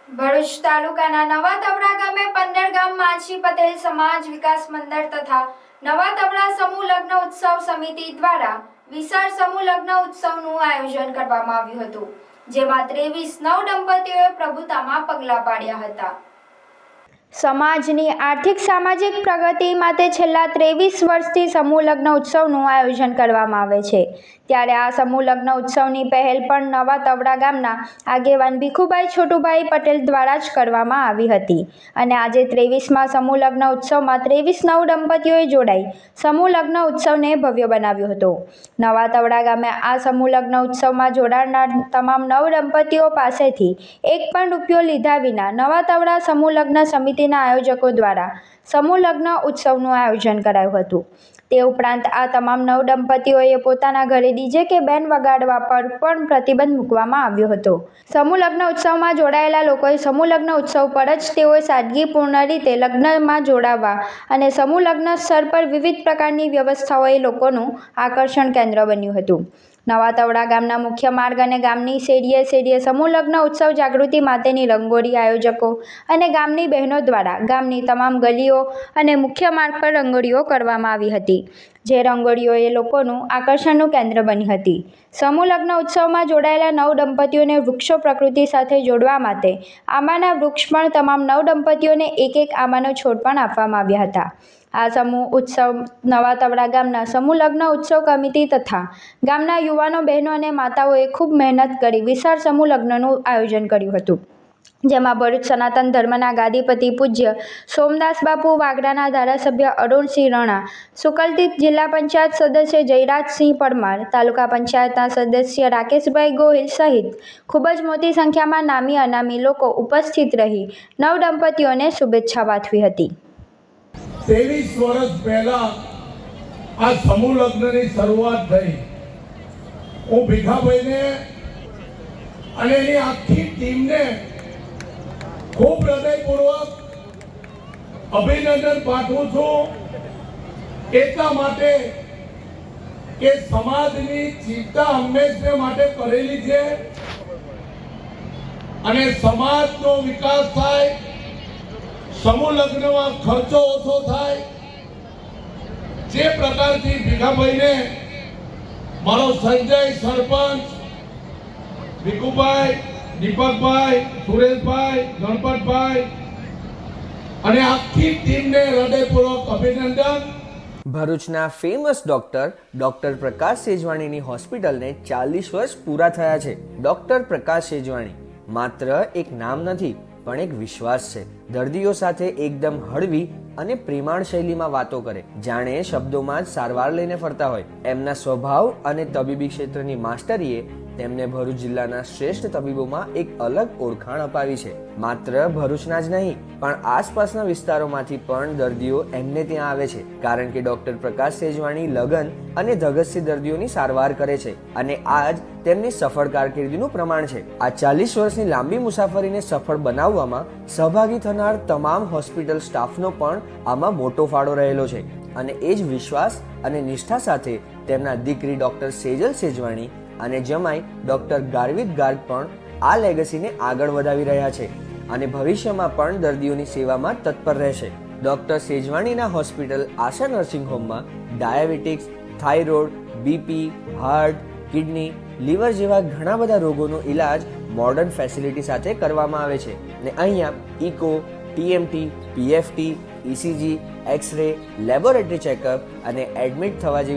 ભરૂચ તાલુકાના નવા તવડા ગામે 15 ગામ માછી પટેલ સમાજ વિકાસ મંડળ તથા નવા તવડા સમૂહ લગ્ન ઉત્સવ સમિતિ દ્વારા વિશાળ સમૂહ લગ્ન ઉત્સવનું આયોજન કરવામાં આવ્યું હતું, જેમાં 23 નવદંપતીઓએ પ્રભુતામાં પગલાં પાડ્યા હતા। સમાજની આર્થિક સામાજિક પ્રગતિ માટે છેલ્લા 23 વર્ષથી સમૂહ લગ્ન ઉત્સવનું આયોજન કરવામાં આવે છે, ત્યારે આ સમૂહ લગ્ન ઉત્સવની પહેલ પણ નવા તવડા ગામના આગેવાન ભીખુભાઈ છોટુભાઈ પટેલ દ્વારા જ કરવામાં આવી હતી અને આજે 23મા સમૂહ લગ્ન ઉત્સવમાં 23 નવદંપતીઓએ જોડાઈ સમૂહ લગ્ન ઉત્સવને ભવ્ય બનાવ્યો હતો। નવા તવડા ગામે આ સમૂહ લગ્ન ઉત્સવમાં જોડાનાર તમામ નવદંપતીઓ પાસેથી એક પણ રૂપિયો લીધા વિના નવા તવડા સમૂહ લગ્ન સમિતિના આયોજકો દ્વારા સમૂહ લગ્ન ઉત્સવનું આયોજન કરાયું હતું। તે ઉપરાંત આ તમામ નવદંપતીઓએ પોતાના ઘરે ડીજે કે બેન્ડ વગાડવા પર પણ પ્રતિબંધ મૂકવામાં આવ્યો હતો। સમૂહ લગ્ન ઉત્સવમાં જોડાયેલા લોકોએ સમૂહ લગ્ન ઉત્સવ પર જ તેઓએ સાદગીપૂર્ણ રીતે લગ્નમાં જોડાવા અને સમૂહ લગ્ન સ્થળ પર વિવિધ પ્રકારની વ્યવસ્થાઓ એ લોકોનું આકર્ષણ કેન્દ્ર બન્યું હતું। નવા તવડા ગામના મુખ્ય માર્ગ અને ગામની શેરીએ શેરીએ સમૂહ લગ્ન ઉત્સવ જાગૃતિ માટેની રંગોળી આયોજકો અને ગામની બહેનો દ્વારા ગામની તમામ ગલીઓ અને મુખ્ય માર્ગ પર રંગોળીઓ કરવામાં આવી હતી, જે રંગોળીઓ એ લોકોનું આકર્ષણનું કેન્દ્ર બની હતી। સમૂહ લગ્ન ઉત્સવમાં જોડાયેલા નવદંપતીઓને વૃક્ષો પ્રકૃતિ સાથે જોડવા માટે આંબાના વૃક્ષ પણ તમામ નવદંપતીઓને એક આંબાનો છોડ પણ આપવામાં આવ્યા હતા। આ સમૂહ ઉત્સવ નવા તવડા ગામના સમૂહ લગ્ન ઉત્સવ કમિટી તથા ગામના યુવાનો, બહેનો અને માતાઓએ ખૂબ મહેનત કરી વિશાળ સમૂહ લગ્નનું આયોજન કર્યું હતું, જેમાં ભરૂચ સનાતન ધર્મના ગાદીપતિ પૂજ્ય સોમદાસ બાપુ, વાગરાના ધારાસભ્ય અરુણસિંહ રણા, સુકલતીર્થ જિલ્લા પંચાયત સદસ્ય જયરાજસિંહ પરમાર, તાલુકા પંચાયતના સદસ્ય રાકેશભાઈ ગોહિલ સહિત ખૂબ જ મોટી સંખ્યામાં નામી અનામી લોકો ઉપસ્થિત રહી નવદંપતીઓને શુભેચ્છા પાઠવી હતી। 23 વર્ષ પહેલા આ સમૂહ લગ્નની શરૂઆત થઈ। હું ભીખાભાઈને અને એની આખી ટીમને ખૂબ હૃદયપૂર્વક અભિનંદન પાઠવું છું, એટલા માટે કે સમાજની ચિંતા હંમેશને માટે કરેલી છે અને સમાજનો વિકાસ થાય, સમૂહ લગ્નમાં ખર્ચો ઓછો થાય। જે પ્રકારથી ભીખાભાઈને મારો સંજય સરપંચ, ભીખુભાઈ, દીપકભાઈ, સુરેશભાઈ, ગણપતભાઈ અને આખી ટીમને હૃદયપૂર્વક અભિનંદન। ભરૂચના ફેમસ ડોક્ટર પ્રકાશ સેજવાણીની હોસ્પિટલને 40 વર્ષ પૂરા થયા છે। ડોક્ટર પ્રકાશ સેજવાણી માત્ર એક નામ નથી પણ એક વિશ્વાસ છે। દર્દીઓ સાથે એકદમ હળવી અને પ્રેમાળ શૈલીમાં વાતો કરે, જાણે શબ્દોમાં જ સારવાર લઈને ફરતા હોય। એમના સ્વભાવ અને તબીબી ક્ષેત્રની માસ્ટરીએ તેમને ભરૂચ જિલ્લાના શ્રેષ્ઠ તબીબોમાં એક અલગ ઓળખાણ અપાવી છે। માત્ર ભરૂચના જ નહીં પણ આસપાસના વિસ્તારોમાંથી પણ દર્દીઓ એમને ત્યાં આવે છે, કારણ કે ડોક્ટર પ્રકાશ સેજવાણી લગન અને ધગસથી દર્દીઓની સારવાર કરે છે અને આ જ તેમની સફળ કારકિર્દીનું પ્રમાણ છે। આ 40 વર્ષની લાંબી મુસાફરીને સફળ બનાવવામાં સહભાગી થનાર તમામ હોસ્પિટલ સ્ટાફનો પણ આમાં મોટો ફાળો રહેલો છે અને એ જ વિશ્વાસ અને નિષ્ઠા સાથે તેમના દીકરી ડોક્ટર સેજલ સેજવાણી અને જમાઈ ડોક્ટર ગાર્વિક ગાર્ગ પણ આ લેગસીને આગળ વધાવી રહ્યા છે અને ભવિષ્યમાં પણ દર્દીઓની સેવામાં તત્પર રહેશે। ડોક્ટર સેજવાણીના હોસ્પિટલ આશા નર્સિંગ હોમમાં diabetics, thyroid, BP, heart, kidney, liver જેવા ઘણા બધા રોગોનો ઇલાજ મોડર્ન ફેસિલિટી સાથે કરવામાં આવે છે અને અહીંયા echo, TMT, PFT, ECG, x ray, laboratory checkup અને એડમિટ થવા જેવી